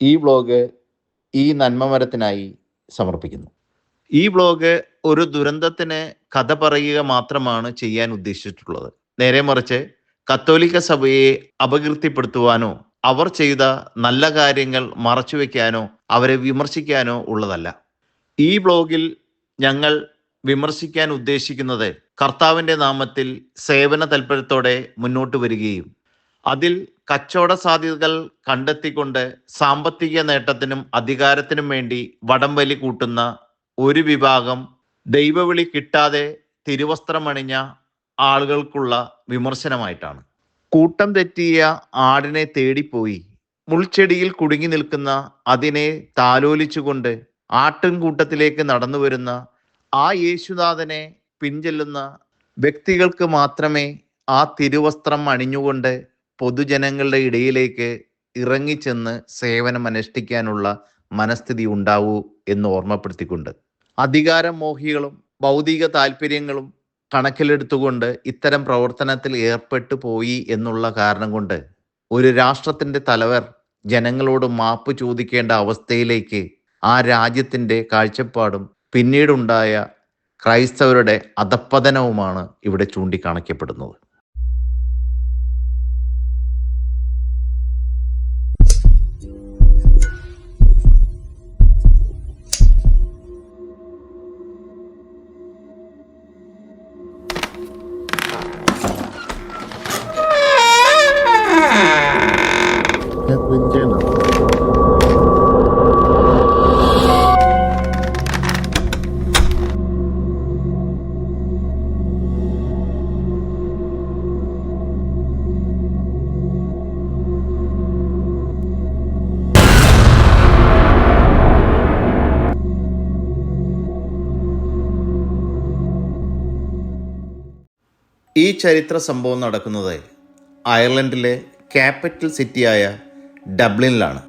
ഈ ബ്ലോഗ് ഈ നന്മമരത്തിനായി സമർപ്പിക്കുന്നു. ഈ ബ്ലോഗ് ഒരു ദുരന്തത്തിന് കഥ പറയുക മാത്രമാണ് ചെയ്യാൻ ഉദ്ദേശിച്ചിട്ടുള്ളത്. നേരെ മറിച്ച് കത്തോലിക്ക സഭയെ അപകീർത്തിപ്പെടുത്തുവാനോ അവർ ചെയ്ത നല്ല കാര്യങ്ങൾ മറച്ചുവെക്കാനോ അവരെ വിമർശിക്കാനോ ഉള്ളതല്ല. ഈ ബ്ലോഗിൽ ഞങ്ങൾ വിമർശിക്കാൻ ഉദ്ദേശിക്കുന്നത് കർത്താവിൻ്റെ നാമത്തിൽ സേവന താൽപര്യത്തോടെ മുന്നോട്ട് വരികയും അതിൽ കച്ചവട സാധ്യതകൾ കണ്ടെത്തിക്കൊണ്ട് സാമ്പത്തിക നേട്ടത്തിനും അധികാരത്തിനും വേണ്ടി വടംവലി കൂട്ടുന്ന ഒരു വിഭാഗം ദൈവവിളി കിട്ടാതെ തിരുവസ്ത്രമണിഞ്ഞ ആളുകൾക്കുള്ള വിമർശനമായിട്ടാണ്. കൂട്ടം തെറ്റിയ ആടിനെ തേടിപ്പോയി മുൾച്ചെടിയിൽ കുടുങ്ങി നിൽക്കുന്ന അതിനെ താലോലിച്ചുകൊണ്ട് ആട്ടിൻകൂട്ടത്തിലേക്ക് നടന്നു വരുന്ന ആ യേശുനാഥനെ പിൻചെല്ലുന്ന വ്യക്തികൾക്ക് മാത്രമേ ആ തിരുവസ്ത്രം അണിഞ്ഞുകൊണ്ട് പൊതുജനങ്ങളുടെ ഇടയിലേക്ക് ഇറങ്ങിച്ചെന്ന് സേവനം അനുഷ്ഠിക്കാനുള്ള മനസ്ഥിതി ഉണ്ടാവൂ എന്ന് ഓർമ്മപ്പെടുത്തിക്കൊണ്ട്, അധികാരമോഹികളും ഭൗതിക താല്പര്യങ്ങളും കണക്കിലെടുത്തുകൊണ്ട് ഇത്തരം പ്രവർത്തനത്തിൽ ഏർപ്പെട്ടു പോയി എന്നുള്ള കാരണം കൊണ്ട് ഒരു രാഷ്ട്രത്തിൻ്റെ തലവർ ജനങ്ങളോട് മാപ്പ് ചോദിക്കേണ്ട അവസ്ഥയിലേക്ക് ആ രാജ്യത്തിൻ്റെ കാഴ്ചപ്പാടും പിന്നീടുണ്ടായ ക്രൈസ്തവരുടെ അധപ്പതനവുമാണ് ഇവിടെ ചൂണ്ടിക്കാണിക്കപ്പെടുന്നത്. ഈ ചരിത്ര സംഭവം നടക്കുന്നത് അയർലൻഡിലെ ക്യാപിറ്റൽ സിറ്റിയായ ഡബ്ലിനിലാണ്.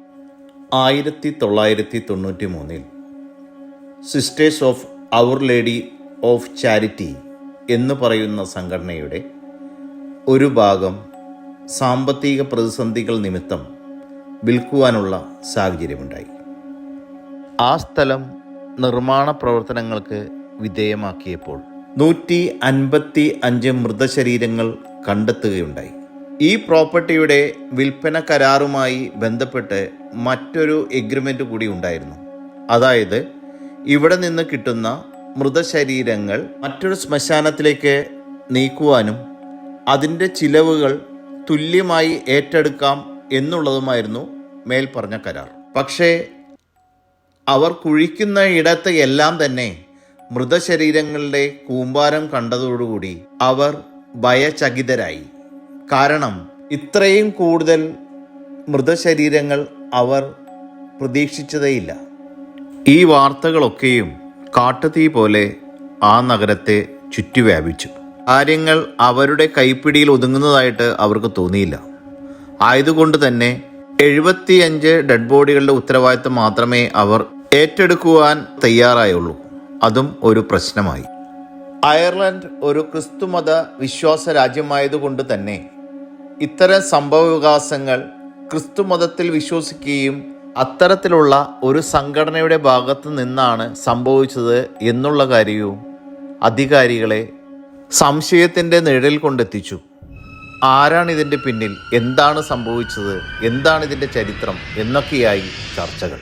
1993 sisters of our lady of charity എന്ന് പറയുന്ന സംഘടനയുടെ ഒരു ഭാഗം സാമ്പത്തിക പ്രതിസന്ധികൾ നിമിത്തം വിൽക്കുവാനുള്ള സാഹചര്യമുണ്ടായി. ആ സ്ഥലം നിർമ്മാണ പ്രവർത്തനങ്ങൾക്ക് വിധേയമാക്കിയപ്പോൾ 155 മൃതശരീരങ്ങൾ കണ്ടെത്തുകയുണ്ടായി. ഈ പ്രോപ്പർട്ടിയുടെ വിൽപ്പന കരാറുമായി ബന്ധപ്പെട്ട് മറ്റൊരു എഗ്രിമെൻ്റ് കൂടി ഉണ്ടായിരുന്നു. അതായത് ഇവിടെ നിന്ന് കിട്ടുന്ന മൃതശരീരങ്ങൾ മറ്റൊരു ശ്മശാനത്തിലേക്ക് നീക്കുവാനും അതിൻ്റെ ചിലവുകൾ തുല്യമായി ഏറ്റെടുക്കാം എന്നുള്ളതുമായിരുന്നു മേൽപ്പറഞ്ഞ കരാർ. പക്ഷേ അവർ കുഴിക്കുന്ന ഇടത്ത് എല്ലാം തന്നെ മൃതശരീരങ്ങളുടെ കൂമ്പാരം കണ്ടതോടുകൂടി അവർ ഭയചകിതരായി. കാരണം ഇത്രയും കൂടുതൽ മൃതശരീരങ്ങൾ അവർ പ്രതീക്ഷിച്ചതേയില്ല. ഈ വാർത്തകളൊക്കെയും കാട്ടുതീ പോലെ ആ നഗരത്തെ ചുറ്റിവ്യാപിച്ചു. കാര്യങ്ങൾ അവരുടെ കൈപ്പിടിയിൽ ഒതുങ്ങുന്നതായിട്ട് അവർക്ക് തോന്നിയില്ല. ആയതുകൊണ്ട് തന്നെ 75 ഡെഡ് ബോഡികളുടെ ഉത്തരവാദിത്തം മാത്രമേ അവർ ഏറ്റെടുക്കുവാൻ തയ്യാറായുള്ളൂ. അതും ഒരു പ്രശ്നമായി. അയർലൻഡ് ഒരു ക്രിസ്തുമത വിശ്വാസ രാജ്യമായതുകൊണ്ട് തന്നെ ഇത്തരം സംഭവവികാസങ്ങൾ ക്രിസ്തുമതത്തിൽ വിശ്വസിക്കുകയും അത്തരത്തിലുള്ള ഒരു സംഘടനയുടെ ഭാഗത്ത് നിന്നാണ് സംഭവിച്ചത് എന്നുള്ള കാര്യവും അധികാരികളെ സംശയത്തിൻ്റെ നിഴലിൽ കൊണ്ടെത്തിച്ചു. ആരാണ് ഇതിൻ്റെ പിന്നിൽ, എന്താണ് സംഭവിച്ചത്, എന്താണ് ഇതിൻ്റെ ചരിത്രം എന്നൊക്കെയായി ചർച്ചകൾ.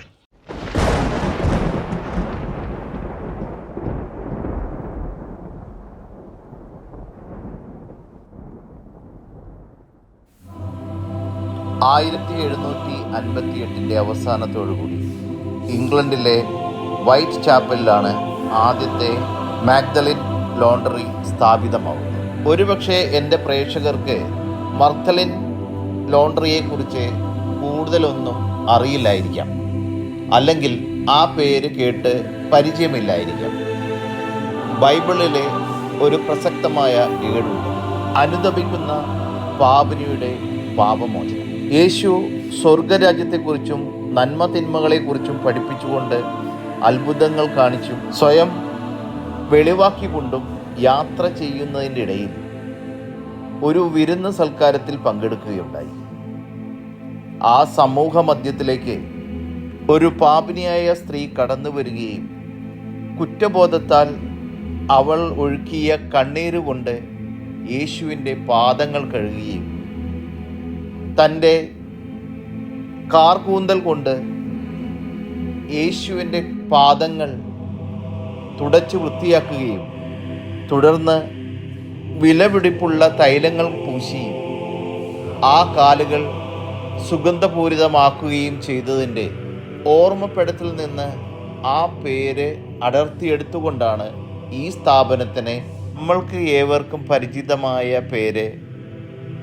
ആയിരത്തി 1758 അവസാനത്തോടുകൂടി ഇംഗ്ലണ്ടിലെ വൈറ്റ് ചാപ്പലിലാണ് ആദ്യത്തെ മാഗ്ദലിൻ ലോണ്ടറി സ്ഥാപിതമാവുന്നത്. ഒരുപക്ഷെ എൻ്റെ പ്രേക്ഷകർക്ക് മർത്തലിൻ ലോണ്ടറിയെക്കുറിച്ച് കൂടുതലൊന്നും അറിയില്ലായിരിക്കാം, അല്ലെങ്കിൽ ആ പേര് കേട്ട് പരിചയമില്ലായിരിക്കാം. ബൈബിളിലെ ഒരു പ്രസക്തമായ ഏടുണ്ട്, അനുതപിക്കുന്ന പാപിനിയുടെ പാപമോചനം. യേശു സ്വർഗരാജ്യത്തെക്കുറിച്ചും നന്മ തിന്മകളെക്കുറിച്ചും പഠിപ്പിച്ചുകൊണ്ട് അത്ഭുതങ്ങൾ കാണിച്ചും സ്വയം വെളിവാക്കിക്കൊണ്ടും യാത്ര ചെയ്യുന്നതിൻ്റെ ഇടയിൽ ഒരു വിരുന്ന് സൽക്കാരത്തിൽ പങ്കെടുക്കുകയുണ്ടായി. ആ സമൂഹ മധ്യത്തിലേക്ക് ഒരു പാപിനിയായ സ്ത്രീ കടന്നു വരികയും കുറ്റബോധത്താൽ അവൾ ഒഴുക്കിയ കണ്ണീരുകൊണ്ട് യേശുവിൻ്റെ പാദങ്ങൾ കഴുകുകയും തൻ്റെ കാർകൂന്തൽ കൊണ്ട് യേശുവിൻ്റെ പാദങ്ങൾ തുടച്ച് വൃത്തിയാക്കുകയും തുടർന്ന് വിലപിടിപ്പുള്ള തൈലങ്ങൾ പൂശി ആ കാലുകൾ സുഗന്ധപൂരിതമാക്കുകയും ചെയ്തതിൻ്റെ ഓർമ്മപ്പെടുത്തിൽ നിന്ന് ആ പേര് അടർത്തിയെടുത്തുകൊണ്ടാണ് ഈ സ്ഥാപനത്തിന് നമ്മൾക്ക് ഏവർക്കും പരിചിതമായ പേര്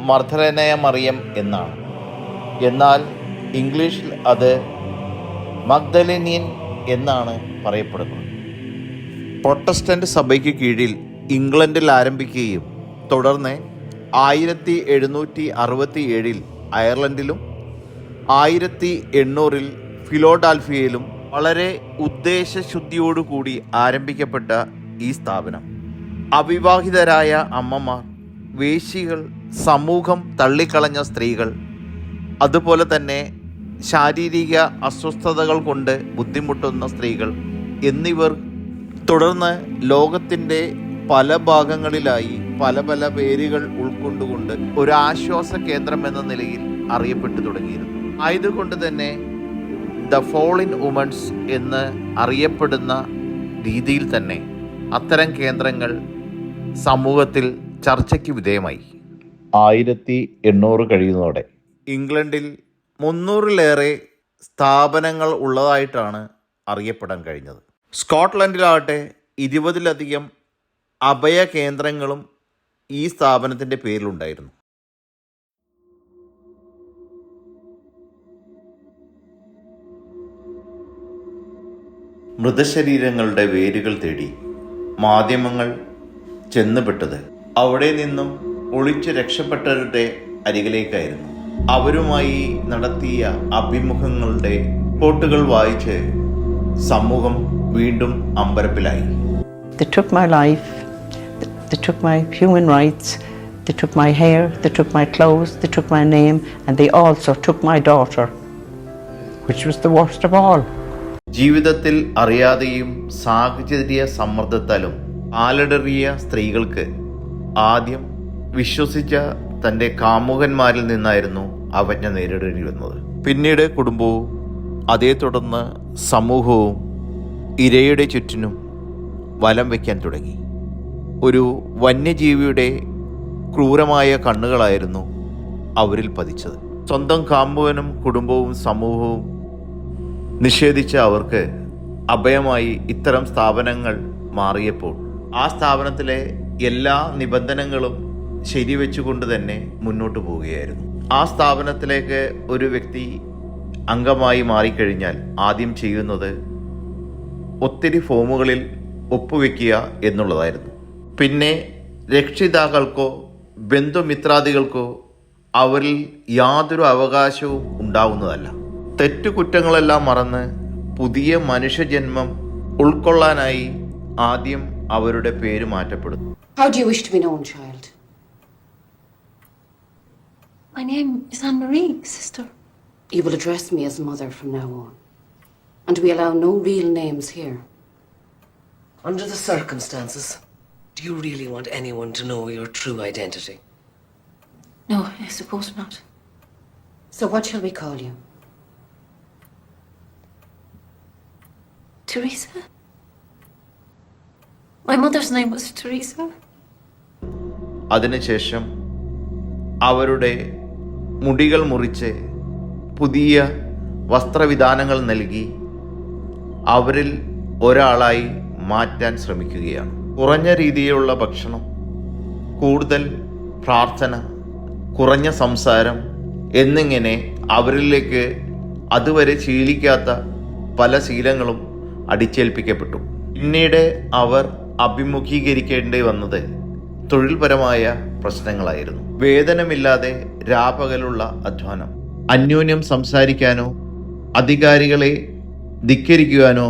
മർദ്ദലനായ മറിയം എന്നാണ്. എന്നാൽ ഇംഗ്ലീഷിൽ അത് മഗ്ദലിനിയൻ എന്നാണ് പറയപ്പെടുന്നത്. പ്രൊട്ടസ്റ്റന്റ് സഭയ്ക്ക് കീഴിൽ ഇംഗ്ലണ്ടിൽ ആരംഭിക്കുകയും തുടർന്ന് 1767 അയർലൻഡിലും 1800 ഫിലോഡാൽഫിയയിലും വളരെ ഉദ്ദേശശുദ്ധിയോടുകൂടി ആരംഭിക്കപ്പെട്ട ഈ സ്ഥാപനം അവിവാഹിതരായ അമ്മമാർ, വേശ്യകൾ, സമൂഹം തള്ളിക്കളഞ്ഞ സ്ത്രീകൾ, അതുപോലെ തന്നെ ശാരീരിക അസ്വസ്ഥതകൾ കൊണ്ട് ബുദ്ധിമുട്ടുന്ന സ്ത്രീകൾ എന്നിവർ തുടർന്ന് ലോകത്തിൻ്റെ പല ഭാഗങ്ങളിലായി പല പല പേരുകൾ ഉൾക്കൊണ്ടുകൊണ്ട് ഒരു ആശ്വാസ കേന്ദ്രം എന്ന നിലയിൽ അറിയപ്പെട്ടു തുടങ്ങിയിരുന്നു. ആയതുകൊണ്ട് തന്നെ ദ ഫോളിൻ വുമൻസ് എന്ന് അറിയപ്പെടുന്ന രീതിയിൽ തന്നെ അത്തരം കേന്ദ്രങ്ങൾ സമൂഹത്തിൽ ചർച്ചയ്ക്ക് വിധേയമായി. 1800 കഴിയുന്നതോടെ ഇംഗ്ലണ്ടിൽ 300-ലേറെ സ്ഥാപനങ്ങൾ ഉള്ളതായിട്ടാണ് അറിയപ്പെടാൻ കഴിഞ്ഞത്. സ്കോട്ട്ലൻഡിലാകട്ടെ 20-ലധികം അഭയ കേന്ദ്രങ്ങളും ഈ സ്ഥാപനത്തിൻ്റെ പേരിലുണ്ടായിരുന്നു. മൃതശരീരങ്ങളുടെ വേരുകൾ തേടി മാധ്യമങ്ങൾ ചെന്നുപെട്ടത് അവിടെ നിന്നും ഒളിച്ചു രക്ഷപ്പെട്ടവരുടെ അരികിലേക്കായിരുന്നു. അവരുമായി നടത്തിയ അഭിമുഖങ്ങളുടെ റിപ്പോർട്ടുകൾ വായിച്ച് സമൂഹം വീണ്ടും അമ്പരപ്പിലായി. They took my life, they took my human rights, they took my hair, they took my clothes, they took my name, and they also took my daughter, which was the worst of all. ജീവിതത്തിൽ അറിയാതെയും സാഹചര്യ സമ്മർദ്ദത്താലും ആലടറിയ സ്ത്രീകൾക്ക് ആദ്യം വിശ്വസിച്ച തൻ്റെ കാമുകന്മാരിൽ നിന്നായിരുന്നു അവജ്ഞ നേരിടേണ്ടി വന്നത്. പിന്നീട് കുടുംബവും അതേ തുടർന്ന് സമൂഹവും ഇരയുടെ ചുറ്റിനും വലം വയ്ക്കാൻ തുടങ്ങി. ഒരു വന്യജീവിയുടെ ക്രൂരമായ കണ്ണുകളായിരുന്നു അവരിൽ പതിച്ചത്. സ്വന്തം കാമുകനും കുടുംബവും സമൂഹവും നിഷേധിച്ച അവർക്ക് അഭയമായി ഇത്തരം സ്ഥാപനങ്ങൾ മാറിയപ്പോൾ ആ സ്ഥാപനത്തിലെ എല്ലാ നിബന്ധനകളും ശരിവെച്ചുകൊണ്ട് തന്നെ മുന്നോട്ട് പോവുകയായിരുന്നു. ആ സ്ഥാപനത്തിലേക്ക് ഒരു വ്യക്തി അംഗമായി മാറിക്കഴിഞ്ഞാൽ ആദ്യം ചെയ്യുന്നത് ഒത്തിരി ഫോമുകളിൽ ഒപ്പുവെക്കുക എന്നുള്ളതായിരുന്നു. പിന്നെ രക്ഷിതാക്കൾക്കോ ബന്ധുമിത്രാദികൾക്കോ അവരിൽ യാതൊരു അവകാശവും ഉണ്ടാവുന്നതല്ല. തെറ്റുകുറ്റങ്ങളെല്ലാം മറന്ന് പുതിയ മനുഷ്യജന്മം ഉൾക്കൊള്ളാനായി ആദ്യം അവരുടെ പേര് മാറ്റപ്പെടുന്നു. How do you wish to be known, child? My name is Anne-Marie, sister. You will address me as mother from now on. And we allow no real names here. Under the circumstances, do you really want anyone to know your true identity? No, I suppose not. So what shall we call you? Teresa? My mother's name was Teresa. അതിനുശേഷം അവരുടെ മുടികൾ മുറിച്ച് പുതിയ വസ്ത്രവിധാനങ്ങൾ നൽകി അവരിൽ ഒരാളായി മാറ്റാൻ ശ്രമിക്കുകയാണ്. കുറഞ്ഞ രീതിയിലുള്ള ഭക്ഷണം, കൂടുതൽ പ്രാർത്ഥന, കുറഞ്ഞ സംസാരം എന്നിങ്ങനെ അവരിലേക്ക് അതുവരെ ശീലിക്കാത്ത പല ശീലങ്ങളും അടിച്ചേൽപ്പിക്കപ്പെട്ടു. പിന്നീട് അവർ അഭിമുഖീകരിക്കേണ്ടി വന്നത് തൊഴിൽപരമായ പ്രശ്നങ്ങളായിരുന്നു. വേതനമില്ലാതെ രാപകലുള്ള അധ്വാനം, അന്യോന്യം സംസാരിക്കാനോ അധികാരികളെ ധിക്കരിക്കുവാനോ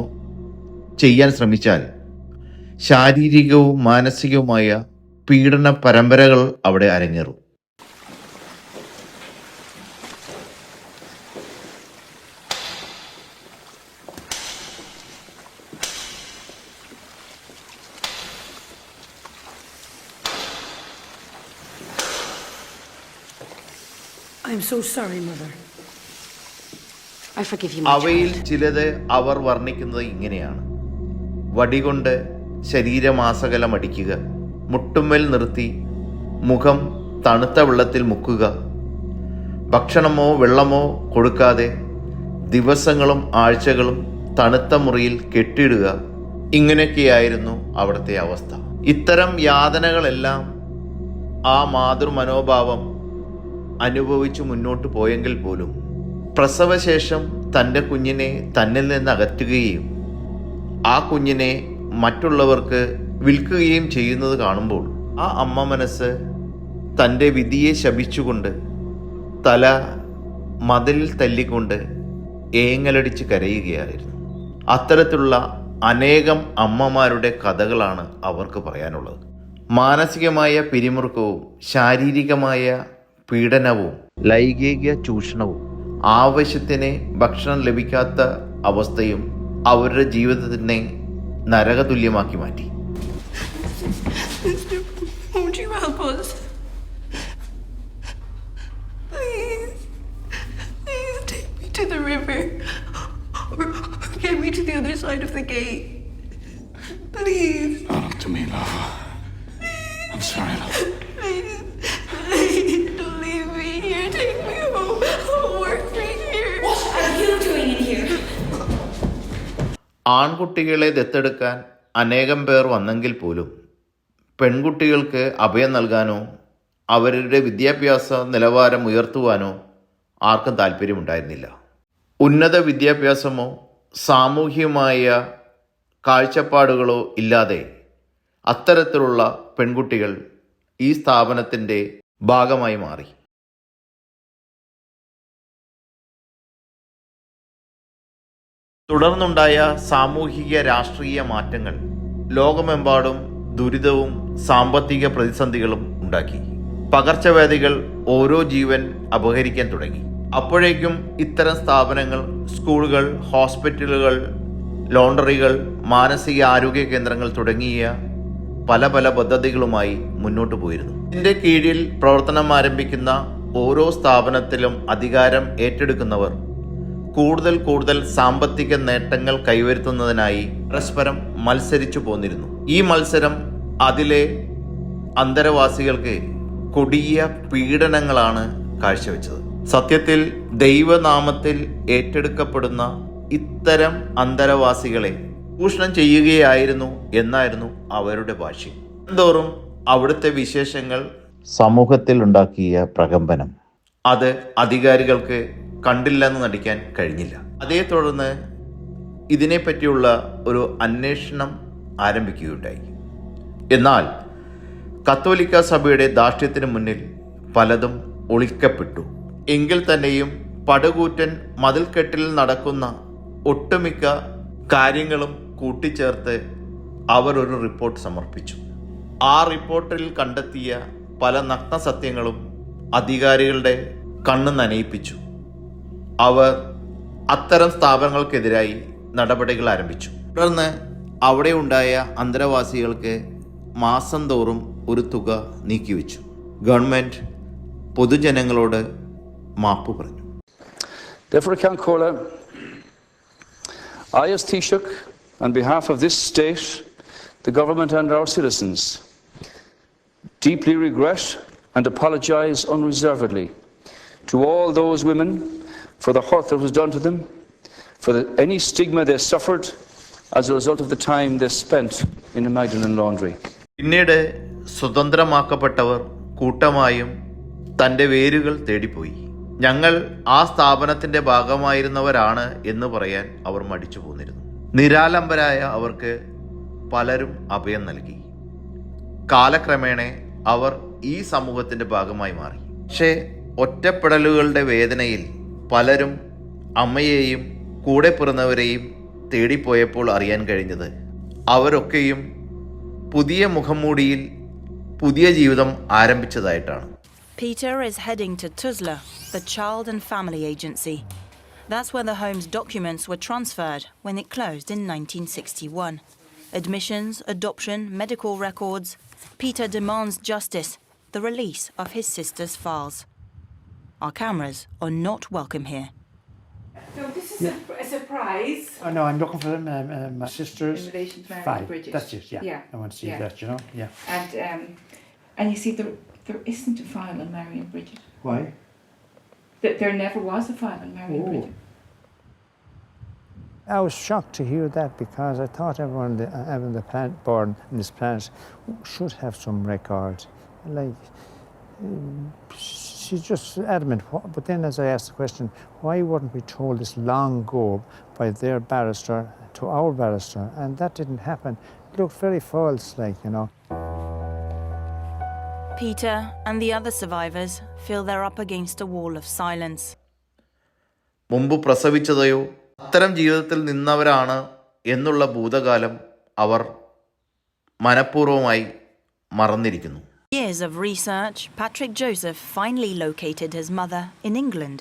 ചെയ്യാൻ ശ്രമിച്ചാൽ ശാരീരികവും മാനസികവുമായ പീഡന പരമ്പരകൾ അവിടെ അരങ്ങേറും. I'm so sorry, Mother. I forgive you, my അവയിൽ child. ചിലത് അവർ വർണ്ണിക്കുന്നത് ഇങ്ങനെയാണ്: വടികൊണ്ട് ശരീരമാസകലം അടിക്കുക, മുട്ടുമ്മൽ നിർത്തി മുഖം തണുത്ത വെള്ളത്തിൽ മുക്കുക, ഭക്ഷണമോ വെള്ളമോ കൊടുക്കാതെ ദിവസങ്ങളും ആഴ്ചകളും തണുത്ത മുറിയിൽ കെട്ടിയിടുക. ഇങ്ങനെയൊക്കെയായിരുന്നു അവിടുത്തെ അവസ്ഥ. ഇത്തരം യാതനകളെല്ലാം ആ മാതൃമനോഭാവം അനുഭവിച്ചു മുന്നോട്ട് പോയെങ്കിൽ പോലും പ്രസവശേഷം തൻ്റെ കുഞ്ഞിനെ തന്നിൽ നിന്ന് അകറ്റുകയും ആ കുഞ്ഞിനെ മറ്റുള്ളവർക്ക് വിൽക്കുകയും ചെയ്യുന്നത് കാണുമ്പോൾ ആ അമ്മ മനസ്സ് തൻ്റെ വിധിയെ ശപിച്ചുകൊണ്ട് തല മതിലിൽ തല്ലിക്കൊണ്ട് ഏങ്ങലടിച്ച് കരയുകയായിരുന്നു. അത്തരത്തിലുള്ള അനേകം അമ്മമാരുടെ കഥകളാണ് അവർക്ക് പറയാനുള്ളത്. മാനസികമായ പിരിമുറുക്കവും ശാരീരികമായ പീഡനവും ലൈംഗിക ചൂഷണവും ആവശ്യത്തിന് ഭക്ഷണം ലഭിക്കാത്ത അവസ്ഥയും അവരുടെ ജീവിതത്തിനെ നരകതുല്യമാക്കി മാറ്റി. Sister, won't you help us? Please. Please take me to the river. Or get me to the other side of the gate. Please. Oh, look to me, love. I'm sorry, love. Please. Please. Don't leave me here. Take me home. I'll work for here. What are you doing in here? ആൺകുട്ടികളെ ദത്തെടുക്കാൻ അനേകം പേർ വന്നെങ്കിൽ പോലും പെൺകുട്ടികൾക്ക് അഭയം നൽകാനോ അവരുടെ വിദ്യാഭ്യാസ നിലവാരം ഉയർത്തുവാനോ ആർക്കും താല്പര്യമുണ്ടായിരുന്നില്ല. ഉന്നത വിദ്യാഭ്യാസമോ സാമൂഹ്യമായ കാഴ്ചപ്പാടുകളോ ഇല്ലാതെ അത്തരത്തിലുള്ള പെൺകുട്ടികൾ ഈ സ്ഥാപനത്തിൻ്റെ ഭാഗമായി മാറി. തുടർന്നുണ്ടായ സാമൂഹിക രാഷ്ട്രീയ മാറ്റങ്ങൾ ലോകമെമ്പാടും ദുരിതവും സാമ്പത്തിക പ്രതിസന്ധികളും ഉണ്ടാക്കി. പകർച്ചവ്യാധികൾ ഓരോ ജീവൻ അപഹരിക്കാൻ തുടങ്ങി. അപ്പോഴേക്കും ഇത്തരം സ്ഥാപനങ്ങൾ സ്കൂളുകൾ, ഹോസ്പിറ്റലുകൾ, ലോണ്ടറികൾ, മാനസിക ആരോഗ്യ കേന്ദ്രങ്ങൾ തുടങ്ങിയ പല പല പദ്ധതികളുമായി മുന്നോട്ട് പോയിരുന്നു. ഇതിൻ്റെ കീഴിൽ പ്രവർത്തനം ആരംഭിക്കുന്ന ഓരോ സ്ഥാപനത്തിലും അധികാരം ഏറ്റെടുക്കുന്നവർ കൂടുതൽ കൂടുതൽ സാമ്പത്തിക നേട്ടങ്ങൾ കൈവരുത്തുന്നതിനായി പരസ്പരം മത്സരിച്ചു പോന്നിരുന്നു. ഈ മത്സരം അതിലെ അന്തരവാസികൾക്ക് കൊടിയ പീഡനങ്ങളാണ് കാഴ്ചവെച്ചത്. സത്യത്തിൽ ദൈവനാമത്തിൽ ഏറ്റെടുക്കപ്പെടുന്ന ഇത്തരം അന്തരവാസികളെ ചൂഷണം ചെയ്യുകയായിരുന്നു എന്നായിരുന്നു അവരുടെ ഭാഷ്യം. എന്തോറും അവിടുത്തെ വിശേഷങ്ങൾ സമൂഹത്തിൽ ഉണ്ടാക്കിയ പ്രകമ്പനം അത് അധികാരികൾക്ക് കണ്ടില്ലെന്ന് നടിക്കാൻ കഴിഞ്ഞില്ല. അതേ തുടർന്ന് ഇതിനെപ്പറ്റിയുള്ള ഒരു അന്വേഷണം ആരംഭിക്കുകയുണ്ടായി. എന്നാൽ കത്തോലിക്ക സഭയുടെ ധാർഷ്ട്യത്തിന് മുന്നിൽ പലതും ഒളിക്കപ്പെട്ടു. എങ്കിൽ തന്നെയും പടുകൂറ്റൻ മതിൽക്കെട്ടിൽ നടക്കുന്ന ഒട്ടുമിക്ക കാര്യങ്ങളും കൂട്ടിച്ചേർത്ത് അവർ ഒരു റിപ്പോർട്ട് സമർപ്പിച്ചു. ആ റിപ്പോർട്ടിൽ കണ്ടെത്തിയ പല നഗ്ന സത്യങ്ങളും അധികാരികളുടെ കണ്ണ് നനയിപ്പിച്ചു. അവർ അത്തരം സ്ഥാപനങ്ങൾക്കെതിരായി നടപടികൾ ആരംഭിച്ചു. തുടർന്ന് അവിടെ ഉണ്ടായ അന്തരവാസികൾക്ക് മാസം തോറും ഒരു തുക നീക്കിവെച്ചു. ഗവൺമെൻറ് പൊതുജനങ്ങളോട് മാപ്പ് പറഞ്ഞു. Therefore, Cancola, I as Taoiseach, on behalf of this state, the government and our citizens, deeply regret and apologise unreservedly to all those women for the hurt that was done to them, for any stigma they suffered as a result of the time they spent in a Magdalene laundry. പിന്നീട് സ്വതന്ത്രമാക്കപ്പെട്ടവർ കൂട്ടമായും തൻ്റെ വേരുകൾ തേടിപ്പോയി. ഞങ്ങൾ ആ സ്ഥാപനത്തിൻ്റെ ഭാഗമായിരുന്നവരാണ് എന്ന് പറയാൻ അവർ മടിച്ചു പോന്നിരുന്നു. നിരാലംബരായ അവർക്ക് പലരും അഭയം നൽകി. കാലക്രമേണ അവർ ഈ സമൂഹത്തിൻ്റെ ഭാഗമായി മാറി. പക്ഷേ ഒറ്റപ്പെടലുകളുടെ വേദനയിൽ പലരും അമ്മയെയും കൂടെ പിറന്നവരെയും തേടിപ്പോയപ്പോൾ അറിയാൻ കഴിഞ്ഞത് അവരൊക്കെയും പുതിയ മുഖംമൂടിയിൽ പുതിയ ജീവിതം ആരംഭിച്ചതായിട്ടാണ്. Peter is heading to Tuzla, the Child and Family Agency. That's where the home's documents were transferred when it closed in 1961. Admissions, adoption, medical records. Peter demands justice, the release of his sister's files. Our cameras are not welcome here. So this is a surprise. Oh, no, I'm looking for my sister's In relation to Mary and 5. Bridget. That's it, yeah. Yeah, I want to see yeah. that, you know? Yeah. And you see, there isn't a file on Mary and Bridget. Why? There never was a file on Mary and Bridget. I was shocked to hear that because I thought everyone on the planet, born on this planet should have some record. Like, she's just adamant. But then as I asked the question, why weren't we told this long ago by their barrister to our barrister? And that didn't happen. It looked very false, like, you know. Peter and the other survivors feel they're up against a wall of silence. മുമ്പ് പ്രസവിച്ചതയോ അത്തരം ജീവിതത്തിൽ നിന്നവരാണ് എന്നുള്ള ഭൂതകാലം അവർ മനഃപൂർവ്വമായി മറന്നിരിക്കുന്നു. Years of research, Patrick Joseph finally located his mother in England.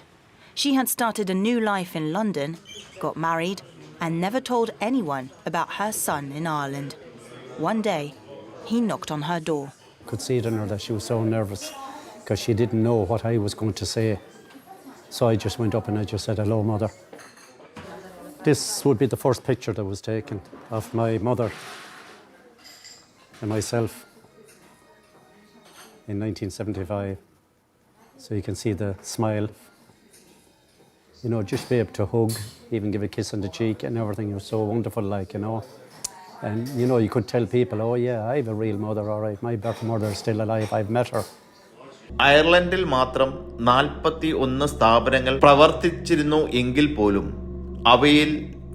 She had started a new life in London, got married, and never told anyone about her son in Ireland. One day, he knocked on her door. Could see it in her that she was so nervous because she didn't know what I was going to say. So I just went up and I just said, "Hello, Mother." This would be the first picture that was taken of my mother and myself in 1975. So you can see the smile. You know, just be able to hug, even give a kiss on the cheek and everything. It was so wonderful, like, you know. And, you know, you could tell people, oh, yeah, I have a real mother, all right. My birth mother is still alive. I've met her. അയർലൻഡിൽ മാത്രം 41 സ്ഥാപനങ്ങൾ പ്രവർത്തിച്ചിരുന്നു എങ്കിൽ പോലും അവയിൽ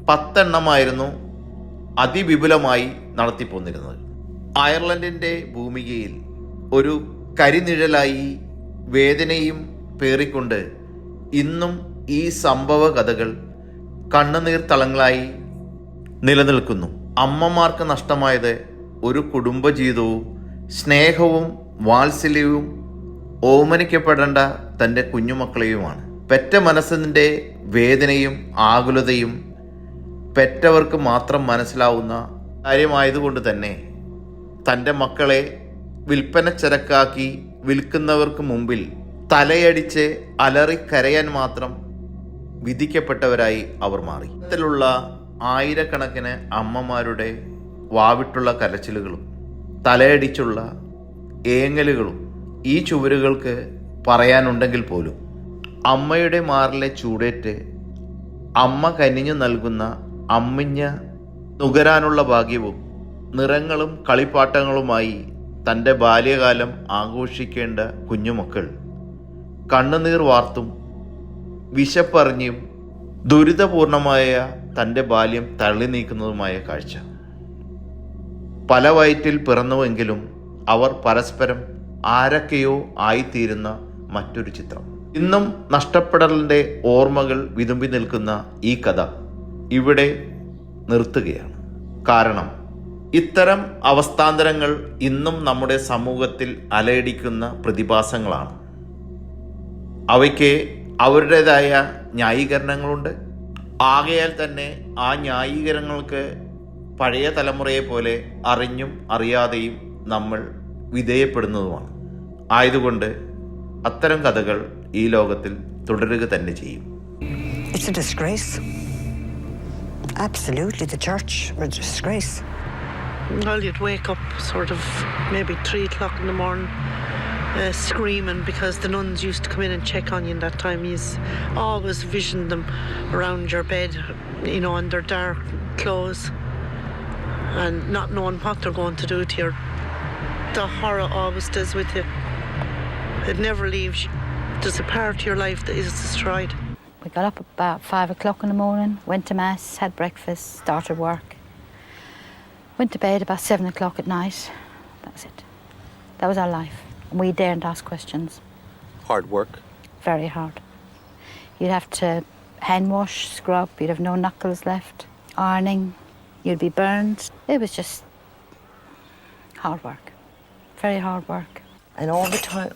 10 എണ്ണമായിരുന്നു അതിവിപുലമായി നടത്തിപ്പോന്നിരുന്നത്. അയർലൻഡിൻ്റെ ഭൂമികയിൽ ഒരു കരിനിഴലായി വേദനയും പേറിക്കൊണ്ട് ഇന്നും ഈ സംഭവ കഥകൾ കണ്ണുനീർത്തളങ്ങളായി നിലനിൽക്കുന്നു. അമ്മമാർക്ക് നഷ്ടമായത് ഒരു കുടുംബജീവിതവും സ്നേഹവും വാത്സല്യവും ഓമനിക്കപ്പെടേണ്ട തൻ്റെ കുഞ്ഞുമക്കളെയുമാണ്. പെറ്റ മനസ്സിൻ്റെ വേദനയും ആകുലതയും പെറ്റവർക്ക് മാത്രം മനസ്സിലാവുന്ന കാര്യമായതുകൊണ്ട് തന്നെ തൻ്റെ മക്കളെ വിൽപ്പനച്ചരക്കാക്കി വിൽക്കുന്നവർക്ക് മുമ്പിൽ തലയടിച്ച് അലറിക്കരയാൻ മാത്രം വിധിക്കപ്പെട്ടവരായി അവർ മാറി. ഇത്തരത്തിലുള്ള ആയിരക്കണക്കിന് അമ്മമാരുടെ വാവിട്ടുള്ള കരച്ചിലുകളും തലയടിച്ചുള്ള ഏങ്ങലുകളും ഈ ചുവരുകൾക്ക് പറയാനുണ്ടെങ്കിൽ പോലും അമ്മയുടെ മാറിലെ ചൂടേറ്റ് അമ്മ കനിഞ്ഞു നൽകുന്ന അമ്മിഞ്ഞ നുകരാനുള്ള ഭാഗ്യവും നിറങ്ങളും കളിപ്പാട്ടങ്ങളുമായി തൻ്റെ ബാല്യകാലം ആഘോഷിക്കേണ്ട കുഞ്ഞുമക്കൾ കണ്ണുനീർ വാർത്തും വിശപ്പറിഞ്ഞും ദുരിതപൂർണമായ തൻ്റെ ബാല്യം തള്ളി നീക്കുന്നതുമായ കാഴ്ച. പല വയറ്റിൽ പിറന്നുവെങ്കിലും അവർ പരസ്പരം ആരൊക്കെയോ ആയിത്തീരുന്ന മറ്റൊരു ചിത്രം. ഇന്നും നഷ്ടപ്പെടലിൻ്റെ ഓർമ്മകൾ വിതുമ്പി നിൽക്കുന്ന ഈ കഥ ഇവിടെ നിർത്തുകയാണ്. കാരണം ഇത്തരം അവസ്ഥാന്തരങ്ങൾ ഇന്നും നമ്മുടെ സമൂഹത്തിൽ അലയടിക്കുന്ന പ്രതിഭാസങ്ങളാണ്. അവയ്ക്ക് അവരുടേതായ ന്യായീകരണങ്ങളുണ്ട്. ആകയാൽ തന്നെ ആ ന്യായീകരണങ്ങൾക്ക് പഴയ തലമുറയെ പോലെ അറിഞ്ഞും അറിയാതെയും നമ്മൾ വിധേയപ്പെടുന്നതുമാണ്. ആയതുകൊണ്ട് അത്തരം കഥകൾ ഈ ലോകത്തിൽ തുടരുക തന്നെ ചെയ്യും. It's a disgrace. Absolutely, the church were a disgrace. Well, you'd wake up sort of maybe 3 o'clock in the morning screaming because the nuns used to come in and check on you in that time. You always visioned them around your bed, you know, in their dark clothes and not knowing what they're going to do to you. The horror always stays with you. It never leaves you. There's a part of your life that is destroyed. We got up about 5 o'clock in the morning, went to mass, had breakfast, started work. Went to bed about 7 o'clock at night. That was it. That was our life. And we daren't ask questions. Hard work? Very hard. You'd have to hand wash, scrub, you'd have no knuckles left. Ironing, you'd be burned. It was just hard work. Very hard work. And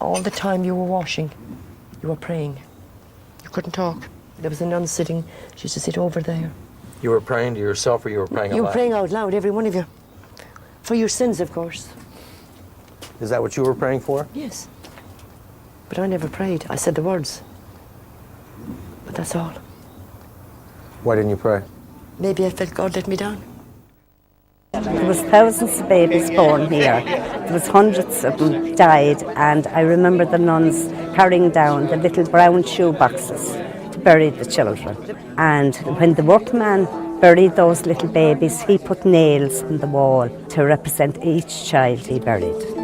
all the time you were washing, you were praying. You couldn't talk. There was a nun sitting, she used to sit over there. You were praying to yourself or you were praying out loud? You were praying out loud, every one of you. For your sins, of course. Is that what you were praying for? Yes. But I never prayed. I said the words. But that's all. Why didn't you pray? Maybe I felt God let me down. There was thousands of babies born here. There was hundreds of them died, and I remember the nuns carrying down the little brown shoe boxes to bury the children. And when the workman buried those little babies, he put nails in the wall to represent each child he buried.